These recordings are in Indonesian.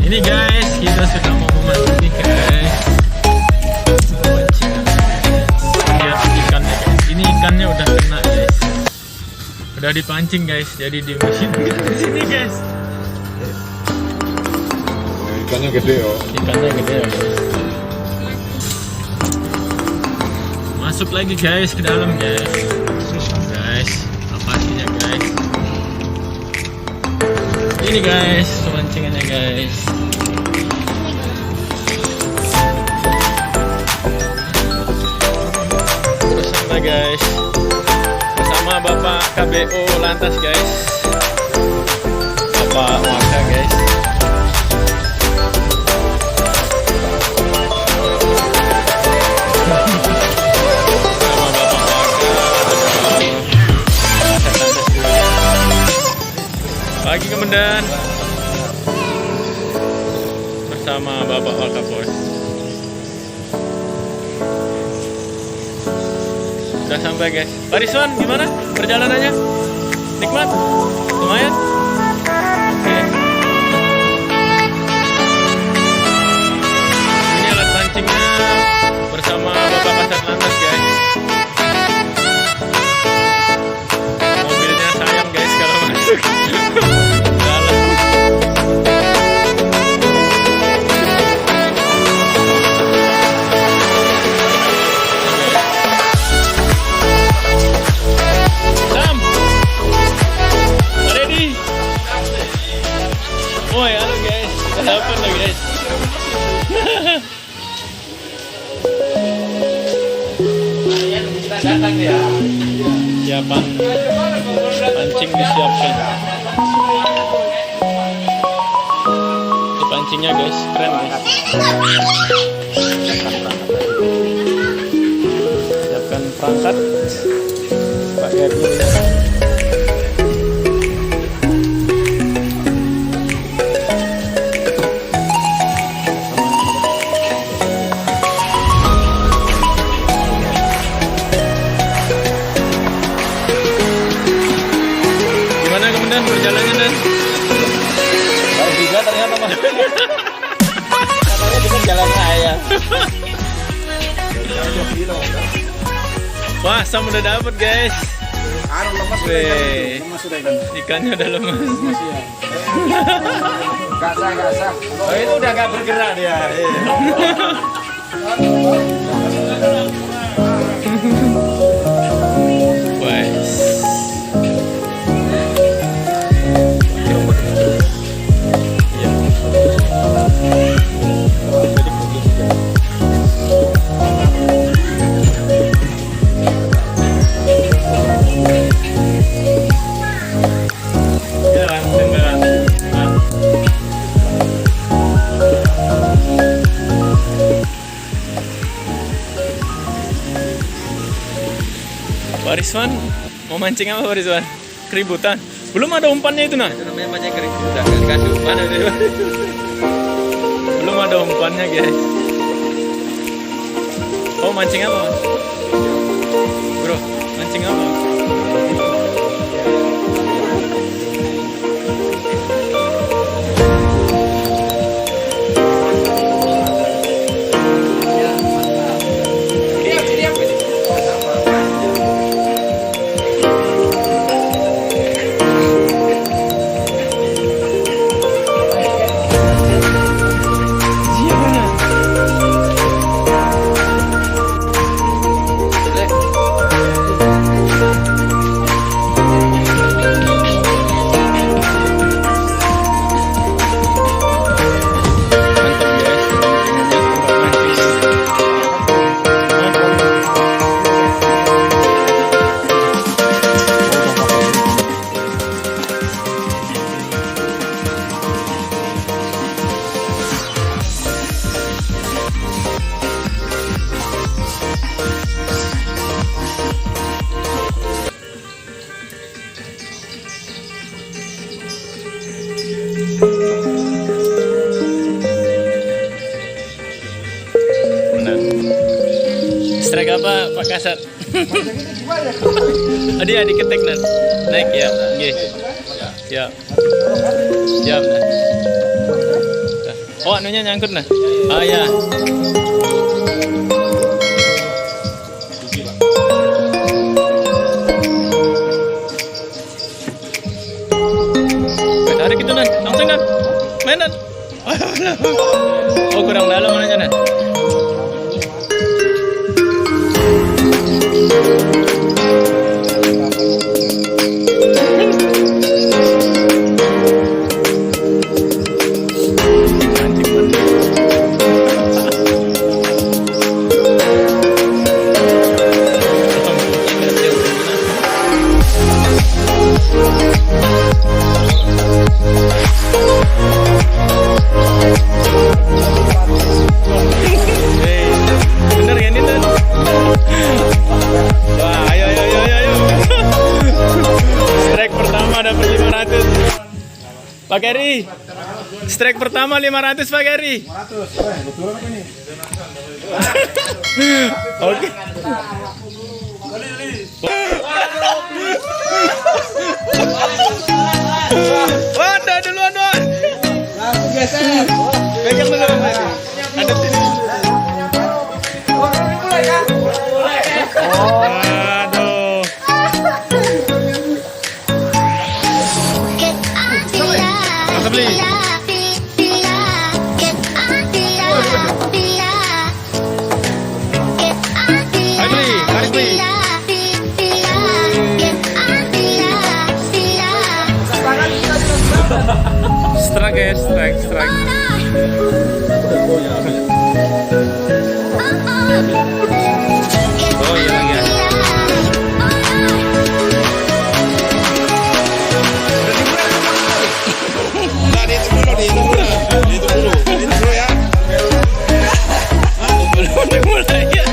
Ini guys, kita sudah mau memancing guys. Lihat ikannya guys. Ini ikannya udah kena guys. Udah dipancing guys. Jadi di mesin di sini guys. Ikannya gede ya. Ikannya gede ya guys. Masuk lagi guys ke dalam guys. Guys, apa hasilnya guys? Ini guys, pemancingannya guys. Terus sama guys, bersama Bapak KBO Lantas guys, Bapak Uang guys. Pagi Kemendan bersama Bapak Wakapolres. Sudah sampai guys. Pak Rizwan, gimana perjalanannya? Nikmat? Lumayan? Oke. Ini alat pancingnya bersama Bapak Kasat Lantas guys. Mobilnya sayang guys kalau masuk. Woi, halo guys, dapat lo guys. Datang ya. Siapan pancing disiapkan. Ini pancingnya guys, keren guys. Siapkan perangkat. Pak Dari. Perjalanannya dan Baru juga ternyata mas. Katanya dengan jalan raya. wah, sam udah dapet guys. Lemas Weh, sudah ikan. ikannya udah lemas. Gasah. Oh itu udah gak bergerak dia. Wes. Pak Rizwan, mau mancing apa Pak Rizwan? Keributan? Belum ada umpannya itu nah? Itu namanya mancing keributan kan kado. Mana dia? Belum ada umpannya guys. Oh, mancing apa? Bro, mancing apa? Strike apa Pak Kasat? Dia diketek nan. Naik ya. Nggih. Siap. Siap. Nah. Oh, anunya nyangkut nah. Oh ya. Tarik itu nan, langsung nan. Main nan. Oh, kurang dalam mananya nan. Bener kan ini nan? Wah, ayo. Strike pertama dapat 500. Pak Gary. Strike pertama 500 Pak Gary. 500. Betul apa ini? Oke. Waduh, duluan doang. Langsung geser. Pegang dulu. Ada sini. Aduh. Masa beli? Mari beli. Strike guys, strike. Oh iya lagi ya. Itu dulu ya. Belum mulai ya.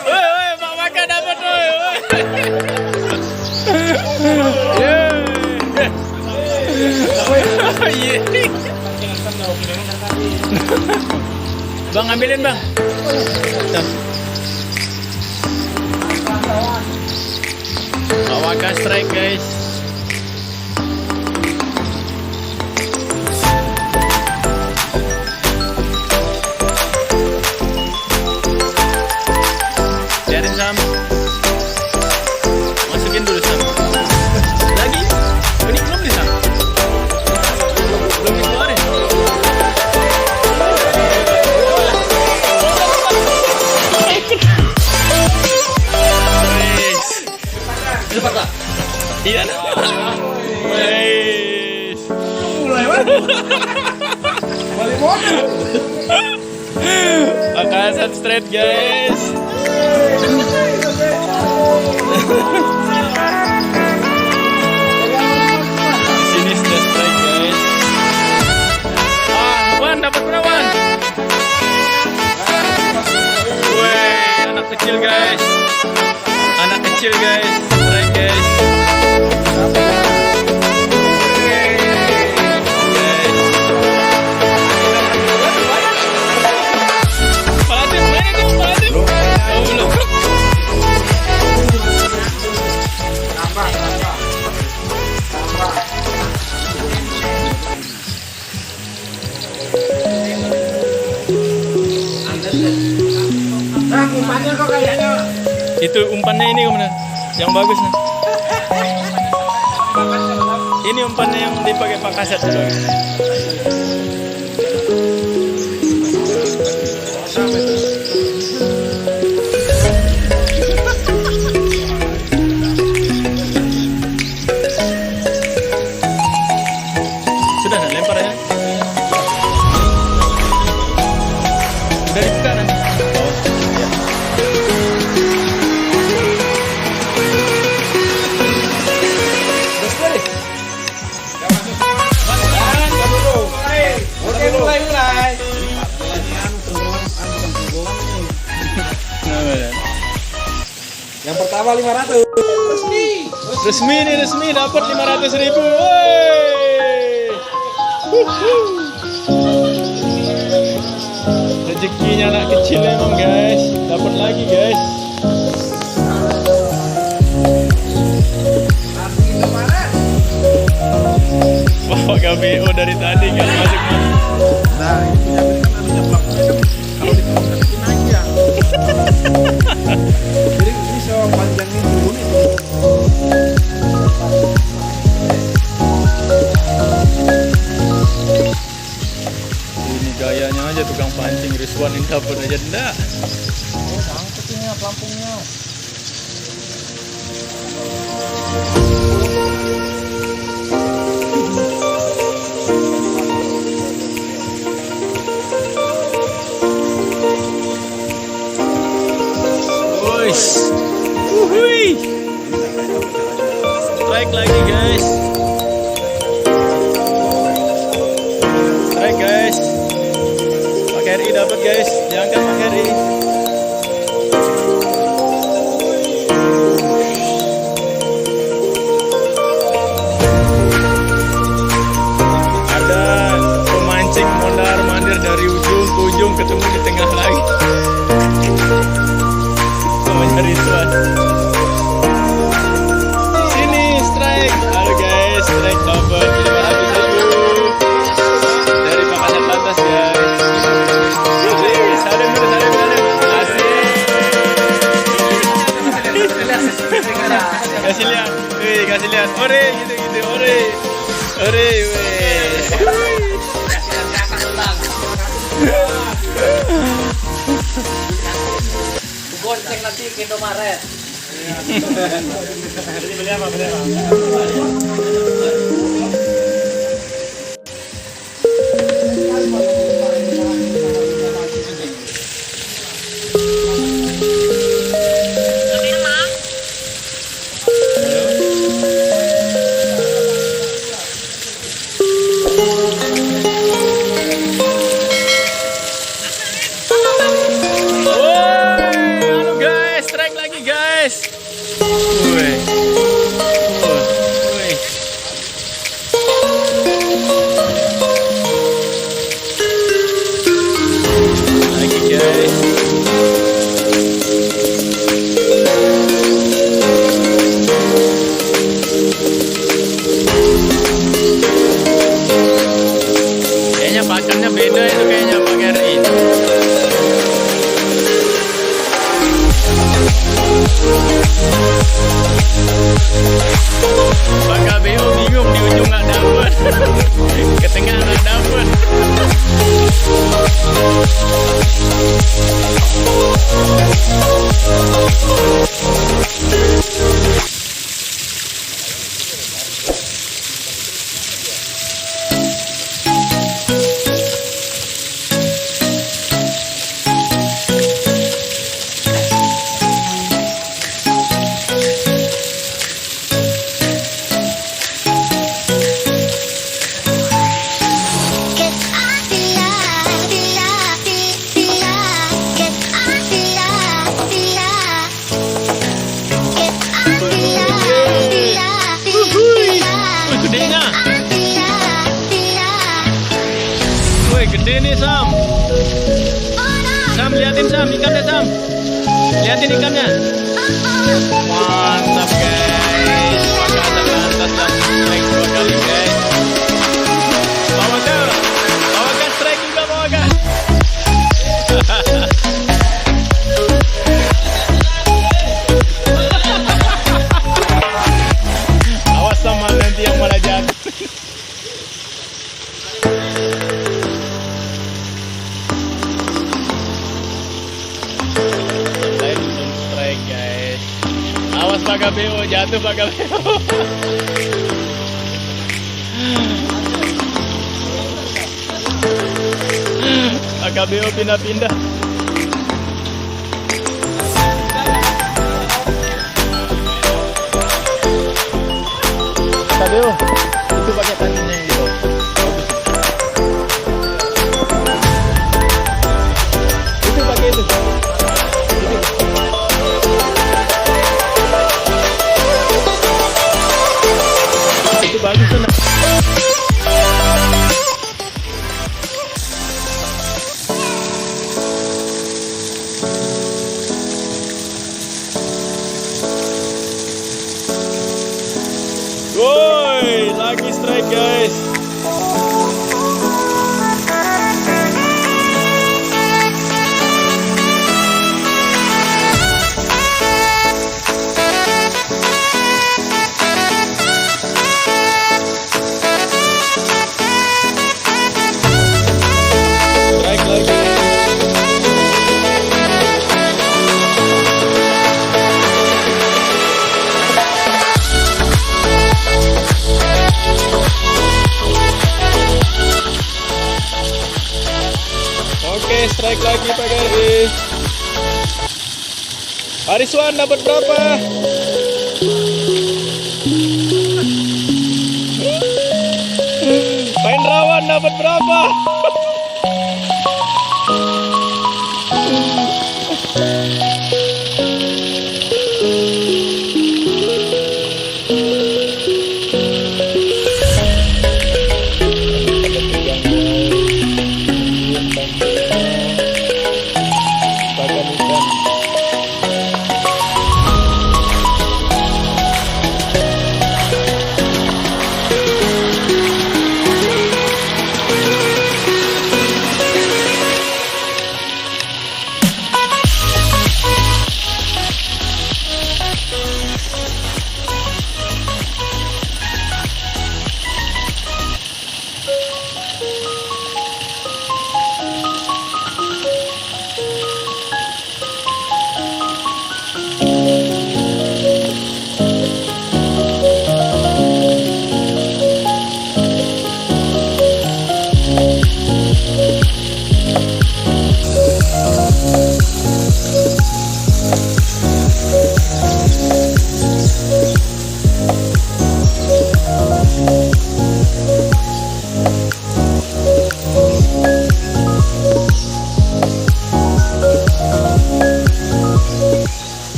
Woi, Pak Maka dapat woi. Bang, ambilin bang. Bawa gas strike guys. Biarin Sam. Masukin dulu Sam. Lagi? Ini belum nih Sam. Belum dikeluarin. Cepat lah. Iya. Wes. Mulai banget. Balik modal. Kasat straight guys. Sini sudah straight guys. Wan dapat berapa Wan? Weh, anak kecil guys. Anak kecil guys, strike guys. Palatin, main itu, palatin. Oh, belum. Nah, umpannya kok kayaknya. Itu umpannya ini kemana? Yang bagus nih. Ini umpannya yang dipakai Pak Kasat dulu. Sudah nah, lempar ya. Udah dibuka nanti. Oh, ya. Mulai. Yang pertama 500. Resmi dapat 500.000. Woi. Rezekinya anak kecil emang guys. Dapat lagi guys. Nanti kemarin. KBO dari tadi nggak masuk. Nah, ini punya kan anunya pelakunya kan kalau diturunin naik ya. Jadi ini sewa panjangnya dulu nih. Ini gayanya aja tukang pancing Rizwan ini dapat aja enggak. Angkut ini pelampungnya. Wuhui. Strike lagi guys. Strike guys. Pak Heri dapat guys. Diangkat Pak Heri. Ada pemancing mondar mandir dari ujung ke ujung ketemu di tengah lagi. Rizwan. Sini strike. Halo guys, strike dapat 500.000 dari Pak Kasat Lantas guys. Salim. Kasih lihat. Kasih lihat. Ore gitu. Ore Gonceng nanti ke Indomaret. Jadi beli apa? Pakannya beda itu kayaknya Pak Gary. Pak KBO bingung di ujung nggak dapet, ke tengah nggak dapet. Gede nih Sam. Sam liatin Sam ikannya Sam. Liatin ikannya. Mantap guys. Pakai atas dan strike 2 kali guys. Bawakan strike juga bawakan. Awas sama nanti yang malah jatuh. Guys, awas Pak KBO, jatuh Pak KBO. Pak KBO pindah-pindah. KBO, itu pakai tangannya gitu. Itu pakai itu. Itu bagus tuh. Woi, lagi strike guys. strike lagi Pak Dari. Ariswan dapat berapa? Main rawan dapat berapa?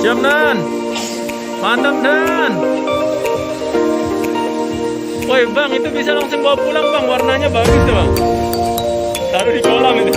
Siap Dan, mantap Dan. Woi Bang, itu bisa langsung bawa pulang Bang, warnanya bagus tuh Bang. Taruh di kolam itu.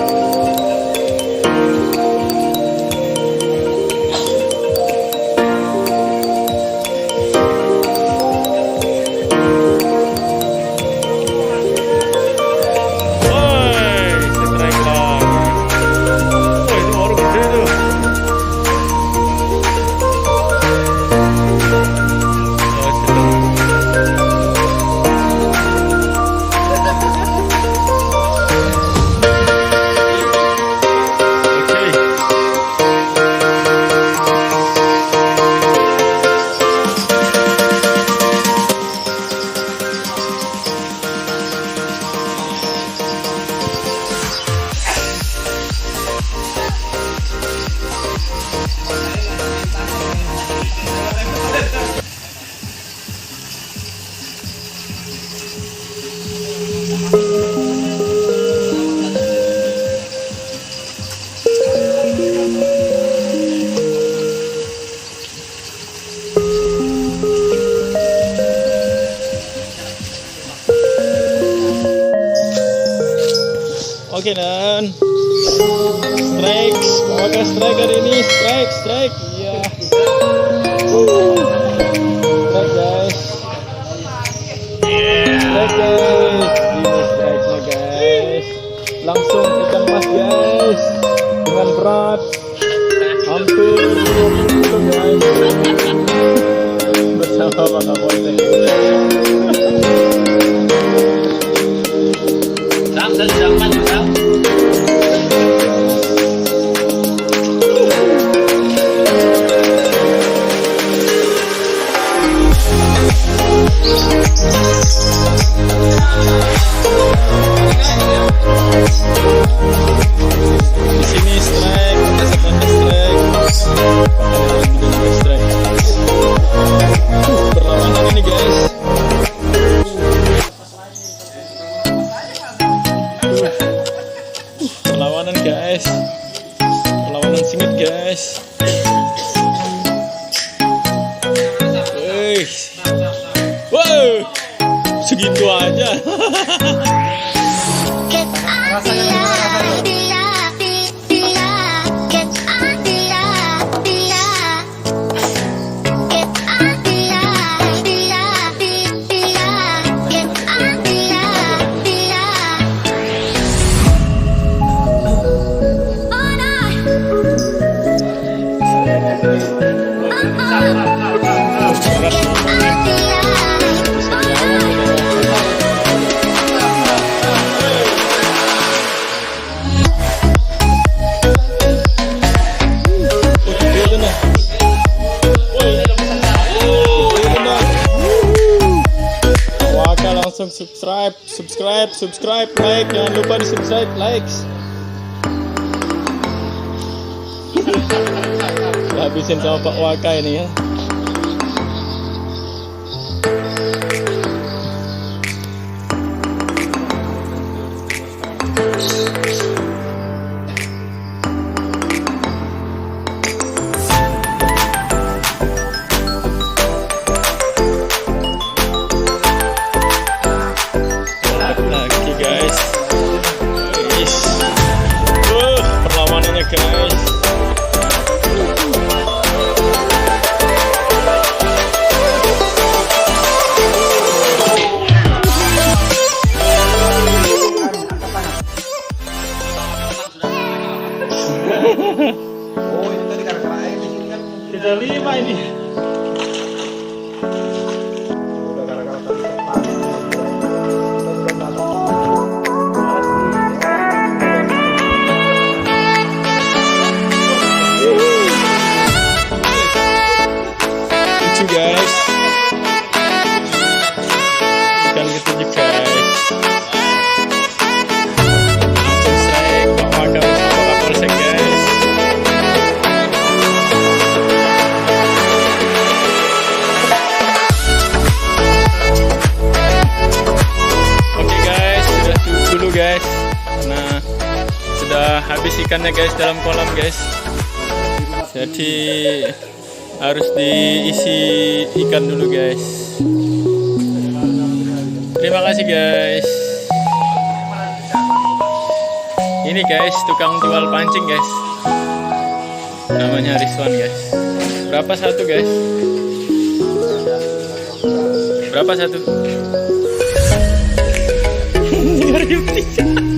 Oke Dan, strike, apakah strike hari ini? Strike, iya. Strike guys, strike guys, ini strike guys. Langsung ikan mas guys, dengan berat hampir 20 kilo guys. Bersama Pak Kapolsek. Di sini strike, strike. Perlawanan ini guys. Perlawanan guys. Perlawanan singit guys. Wow, segitu aja. langsung subscribe, like, jangan lupa di subscribe, likes. Habisin sama Pak Waka ini ya. Lagi guys, perlawanannya guys. Oh, itu tadi gara-gara air di sini kan. Kita 5 ini. Udah gara-gara tadi cepat. Lucu guys. Ikan ketujuh guys. Langsung strike Pak Waka bersama Pak Polsek guys. Oke guys, sudah cukup dulu guys. Nah, sudah habis ikannya guys dalam kolam guys. Jadi harus diisi ikan dulu guys. Terima kasih guys. Ini guys tukang jual pancing guys. Namanya Rizwan guys. Berapa satu guys? Berapa satu? 3.000.